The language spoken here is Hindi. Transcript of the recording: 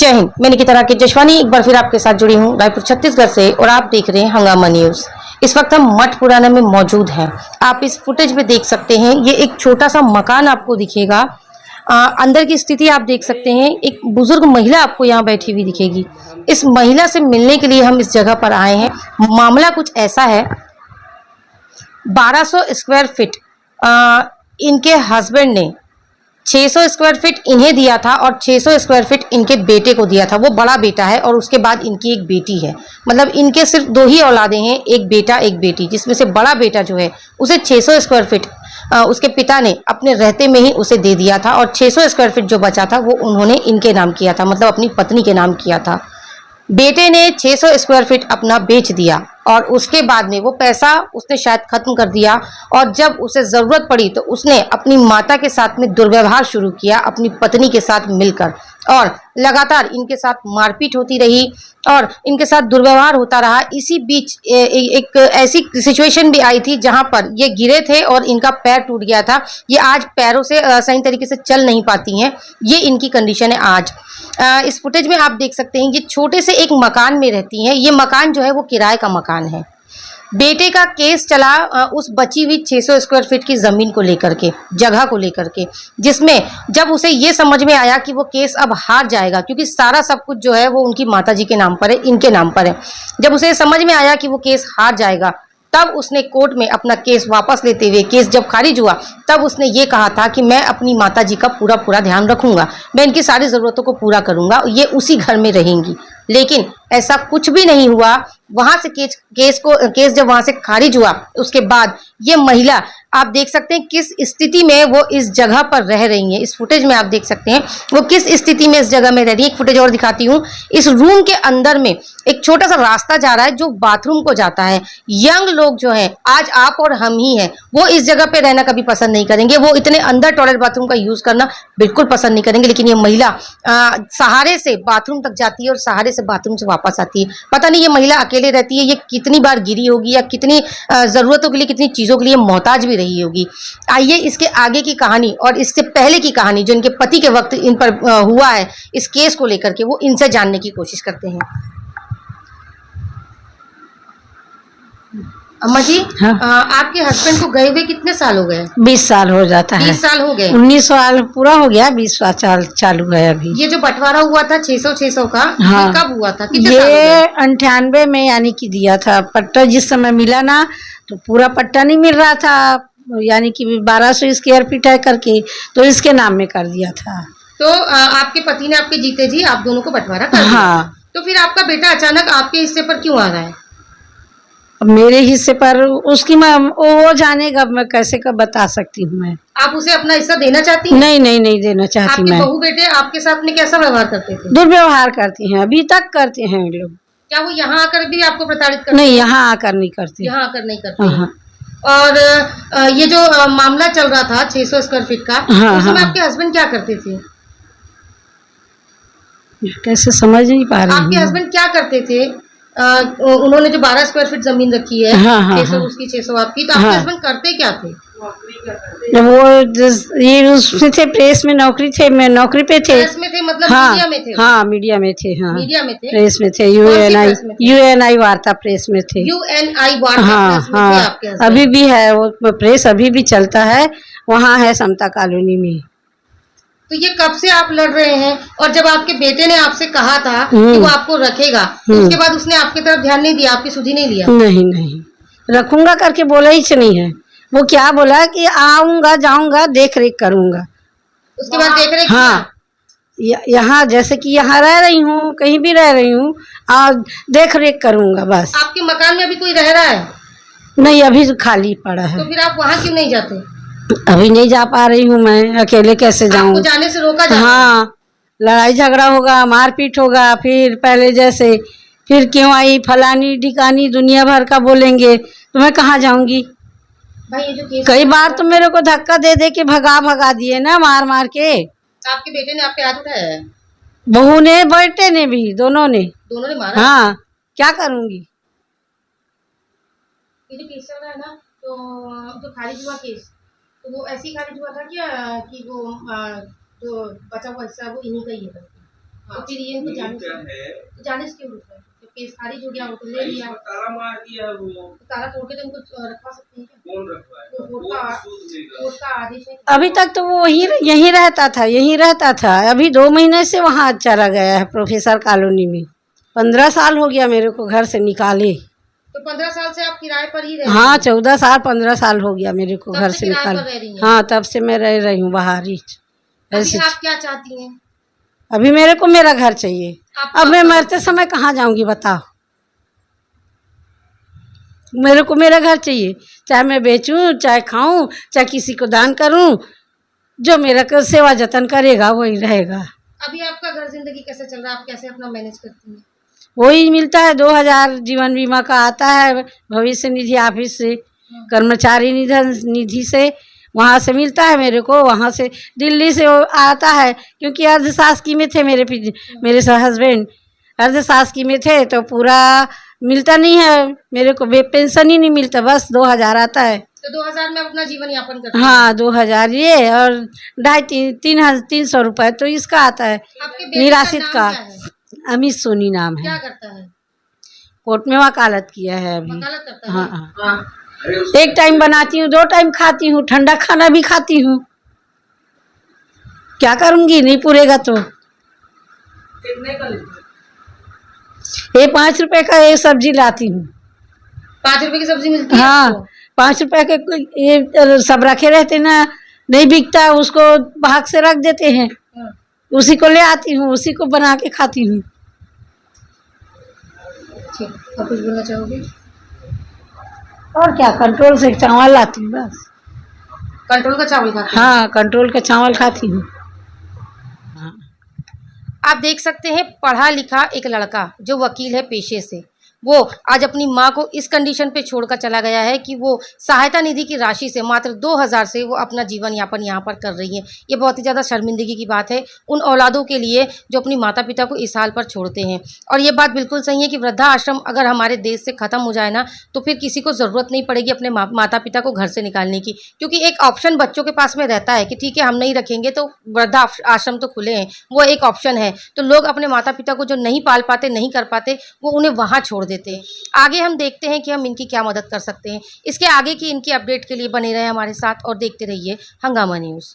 जय हिंद। मैं निकिता राकेश जशवानी एक बार फिर आपके साथ जुड़ी हूँ रायपुर छत्तीसगढ़ से और आप देख रहे हैं हंगामा न्यूज। इस वक्त हम मठ पुराना में मौजूद हैं। आप इस फुटेज में देख सकते हैं, ये एक छोटा सा मकान आपको दिखेगा। अंदर की स्थिति आप देख सकते हैं। एक बुजुर्ग महिला आपको यहाँ बैठी हुई दिखेगी। इस महिला से मिलने के लिए हम इस जगह पर आए हैं। मामला कुछ ऐसा है, 1200 स्क्वायर फीट इनके हस्बैंड ने 600 स्क्वायर फीट इन्हें दिया था और 600 स्क्वायर फीट इनके बेटे को दिया था। वो बड़ा बेटा है और उसके बाद इनकी एक बेटी है। मतलब इनके सिर्फ दो ही औलादे हैं, एक बेटा एक बेटी, जिसमें से बड़ा बेटा जो है उसे 600 स्क्वायर फीट उसके पिता ने अपने रहते में ही उसे दे दिया था और 600 स्क्वायर फीट जो बचा था वो उन्होंने इनके नाम किया था, मतलब अपनी पत्नी के नाम किया था। बेटे ने 600 स्क्वायर फीट अपना बेच दिया और उसके बाद में वो पैसा उसने शायद खत्म कर दिया और जब उसे जरूरत पड़ी तो उसने अपनी माता के साथ में दुर्व्यवहार शुरू किया अपनी पत्नी के साथ मिलकर, और लगातार इनके साथ मारपीट होती रही और इनके साथ दुर्व्यवहार होता रहा। इसी बीच एक ऐसी सिचुएशन भी आई थी जहां पर ये गिरे थे और इनका पैर टूट गया था। ये आज पैरों से सही तरीके से चल नहीं पाती हैं। ये इनकी कंडीशन है आज। इस फुटेज में आप देख सकते हैं, ये छोटे से एक मकान में रहती हैं। ये मकान जो है वो किराए का मकान है। बेटे का केस चला उस बची हुई 600 स्क्वायर फीट की जमीन को लेकर के, जगह को लेकर के, जिसमें जब उसे ये समझ में आया कि वो केस अब हार जाएगा क्योंकि सारा सब कुछ जो है वो उनकी माताजी के नाम पर है, इनके नाम पर है। जब उसे समझ में आया कि वो केस हार जाएगा तब उसने कोर्ट में अपना केस वापस लेते हुए, केस जब खारिज हुआ तब उसने ये कहा था कि मैं अपनी माताजी का पूरा ध्यान रखूंगा, मैं इनकी सारी ज़रूरतों को पूरा करूंगा, ये उसी घर में रहेंगी। लेकिन ऐसा कुछ भी नहीं हुआ। वहां से केस जब वहां से खारिज हुआ उसके बाद ये महिला आप देख सकते हैं किस स्थिति में वो इस जगह पर रह रही है। इस फुटेज में आप देख सकते हैं वो किस स्थिति में इस जगह में रह रही है। एक फुटेज और दिखाती हूँ। इस रूम के अंदर में एक छोटा सा रास्ता जा रहा है जो बाथरूम को जाता है। यंग लोग जो हैं, आज आप और हम ही हैं, वो इस जगह पे रहना कभी पसंद नहीं करेंगे। वो इतने अंदर टॉयलेट बाथरूम का यूज करना बिल्कुल पसंद नहीं करेंगे। लेकिन ये महिला सहारे से बाथरूम तक जाती है और सहारे से बाथरूम से वापस आती है। पता नहीं ये महिला अकेले रहती है, ये कितनी बार गिरी होगी या कितनी जरूरतों के लिए, कितनी चीजों के लिए मोहताज भी रही होगी। आइए इसके आगे की कहानी और इससे पहले की कहानी जो इनके पति के वक्त इन पर हुआ है इस केस को लेकर के, वो इनसे जानने की कोशिश करते हैं। अम्मा जी, हाँ। आपके हस्बैंड को गए हुए कितने साल हो गए? 20 साल हो जाता है। 20 साल हो गए। 19 साल पूरा हो गया, 20 साल चालू है अभी। ये जो बंटवारा हुआ था 600 का, हाँ। ये कब हुआ था? कितने साल हो ये गए? 98 में यानी कि दिया था पट्टा। जिस समय मिला ना तो पूरा पट्टा नहीं मिल रहा था, यानी कि 1200 स्क्वायर फीट है करके, तो इसके नाम में कर दिया था। तो आपके पति ने आपके जीते जी आप दोनों को बंटवारा कर दिया। हाँ। तो फिर आपका बेटा अचानक आपके हिस्से पर क्यों आ रहा है? मेरे हिस्से पर उसकी वो जानेगा, मैं कैसे का बता सकती हूँ मैं। आप उसे अपना हिस्सा देना चाहती हैं? नहीं देना चाहती आपके मैं। बहू बेटे आपके साथ में कैसा व्यवहार करते थे? दुर्व्यवहार करती हैं, अभी तक करते हैं लोग। क्या वो यहाँ आकर भी आपको प्रताड़ित करते? नहीं, यहाँ आकर नहीं करते। यहाँ आकर नहीं करते हैं। हाँ। और ये जो मामला चल रहा था 600 स्क्वायर फीट का, हाँ, उस समय हाँ। आपके हस्बैंड क्या करते थे? कैसे समझ नहीं पा रही आपके हूँ। हस्बैंड क्या करते थे? उन्होंने जो 12 स्क्वायर फीट जमीन रखी है, हाँ, हाँ, 600 हाँ। उसकी 600 आपकी, तो आपके हाँ। हस्बैंड करते क्या थे? ये उसमें थे, प्रेस में नौकरी थे, मैं नौकरी पे थे। प्रेस में थे, मतलब हाँ, मीडिया में थे? हाँ मीडिया में थे। हाँ, मीडिया में थे? प्रेस में थे। प्रेस में थे? यूएनआई वार्ता प्रेस में थे। UNI वार्ता हाँ, प्रेस में थे हाँ। आपके हस्बैंड? अभी भी है वो प्रेस, अभी भी चलता है, वहाँ है समता कॉलोनी में। तो ये कब से आप लड़ रहे हैं? और जब आपके बेटे ने आपसे कहा था कि वो आपको रखेगा, तो उसके बाद उसने आपकी तरफ ध्यान नहीं दिया, आपकी सुधी नहीं लिया? नहीं, रखूंगा करके बोला ही नहीं है। वो क्या बोला कि आऊंगा जाऊंगा देख रेख करूंगा। उसके बाद देख रहे? हाँ, यहाँ जैसे कि यहाँ रह रही हूँ, कहीं भी रह रही हूँ, देख रेख करूंगा बस। आपके मकान में अभी कोई रह रहा है? नहीं, अभी तो खाली पड़ा है। तो फिर आप वहाँ क्यों नहीं जाते? अभी नहीं जा पा रही हूँ मैं, अकेले कैसे जाऊँ? आपको जाने से रोका जा रहा है? हाँ, लड़ाई झगड़ा होगा, मारपीट होगा, फिर पहले जैसे फिर क्यों आई फलानी ढिकानी दुनिया भर का बोलेंगे, तो मैं कहाँ जाऊंगी? भाई ये जो केस कई बार तो मेरे को धक्का दे के भगा दिए ना, मार के। आपके बेटे ने आप पे हाथ उठाया है? बहू ने बेटे ने भी, दोनों ने मारा? हाँ, क्या करूंगी? ये जो केस चल रहा है ना, तो जो खारिज हुआ केस, तो वो ऐसे ही खारिज हुआ था क्या कि वो जो बचा हुआ हिस्सा वो इन्हीं का ही है? तो फिर ये इनको जाने से क्यों रुक रहे हैं? तो केस खारिज हो गया, वो तो ले लिया, ताला मार दिया है वो। तो ताला तोड़ के तो इनको रखवा सकते हैं क्या? कौन रखवाएगा? वो कोर्ट का आदेश है। अभी तक तो वो यहीं रहता था। अभी 2 महीने से वहाँ चला गया है प्रोफेसर कॉलोनी में। 15 साल हो गया मेरे को घर से निकाले। तो 15 साल से आप किराए पर ही रह हाँ 14 साल 15 साल हो गया मेरे को तब घर से से किराए पर निकाले। रह रही हैं? हाँ तब से मैं रह रही हूँ बाहर ही अभी ऐसे। आप क्या चाहती हैं? अभी मेरे को मेरा घर चाहिए। आपको अब मैं आपका मरते समय कहाँ जाऊंगी बताओ? मेरे को मेरा घर चाहिए, चाहे मैं बेचूं, चाहे खाऊं, चाहे किसी को दान करूं, जो मेरा सेवा जतन करेगा वही रहेगा। अभी आपका घर जिंदगी कैसे चल रहा है? आप कैसे अपना मैनेज करती हैं? वही मिलता है 2000 जीवन बीमा का आता है भविष्य निधि ऑफिस से, कर्मचारी निधि से, वहाँ से मिलता है मेरे को। वहाँ से दिल्ली से वो आता है, क्योंकि अर्धशासकीय में थे मेरे हस्बैंड अर्धशासकीय में थे, तो पूरा मिलता नहीं है मेरे को, पेंशन ही नहीं मिलता, बस 2000 आता है। तो 2000 में अपना जीवन यापन करते हैं? हाँ 2000 ये और 250-300 रुपए तो इसका आता है आपके बेटे निराश्रित नाम का। क्या है? अमित सोनी नाम क्या है। करता है? कोर्ट में वकालत किया है अभी। वकालत करता है? हाँ अरे एक टाइम बनाती हूँ, 2 टाइम खाती हूँ, ठंडा खाना भी खाती हूँ। क्या करूंगी, नहीं पूरेगा तो। कितने का लेते? ये 5 रुपए का ये सब्जी लाती हूँ। 5 रुपए की सब्जी मिलती है हाँ आपको? 5 रुपए के ये सब रखे रहते ना, नहीं बिकता उसको भाग से रख देते हैं, हाँ। उसी को ले आती हूँ, उसी को बना के खाती हूँ। ठीक, आप कुछ बोलना चाहोगे? और क्या, कंट्रोल से चावल लाती हूँ बस। कंट्रोल का चावल खाते हैं? हाँ कंट्रोल का चावल खाती हूँ। आप देख सकते हैं पढ़ा लिखा एक लड़का जो वकील है पेशे से, वो आज अपनी माँ को इस कंडीशन पे छोड़कर चला गया है कि वो सहायता निधि की राशि से मात्र 2000 से वो अपना जीवन यापन यहाँ पर कर रही है। ये बहुत ही ज़्यादा शर्मिंदगी की बात है उन औलादों के लिए जो अपनी माता पिता को इस हाल पर छोड़ते हैं। और ये बात बिल्कुल सही है कि वृद्धा आश्रम अगर हमारे देश से ख़त्म हो जाए ना, तो फिर किसी को ज़रूरत नहीं पड़ेगी अपने माता पिता को घर से निकालने की, क्योंकि एक ऑप्शन बच्चों के पास में रहता है कि ठीक है हम नहीं रखेंगे तो वृद्धा आश्रम तो खुले हैं, वो एक ऑप्शन है। तो लोग अपने माता पिता को जो नहीं पाल पाते, नहीं कर पाते, वो उन्हें वहाँ छोड़ देते हैं। आगे हम देखते हैं कि हम इनकी क्या मदद कर सकते हैं। इसके आगे की इनकी अपडेट के लिए बने रहे हमारे साथ और देखते रहिए हंगामा न्यूज़।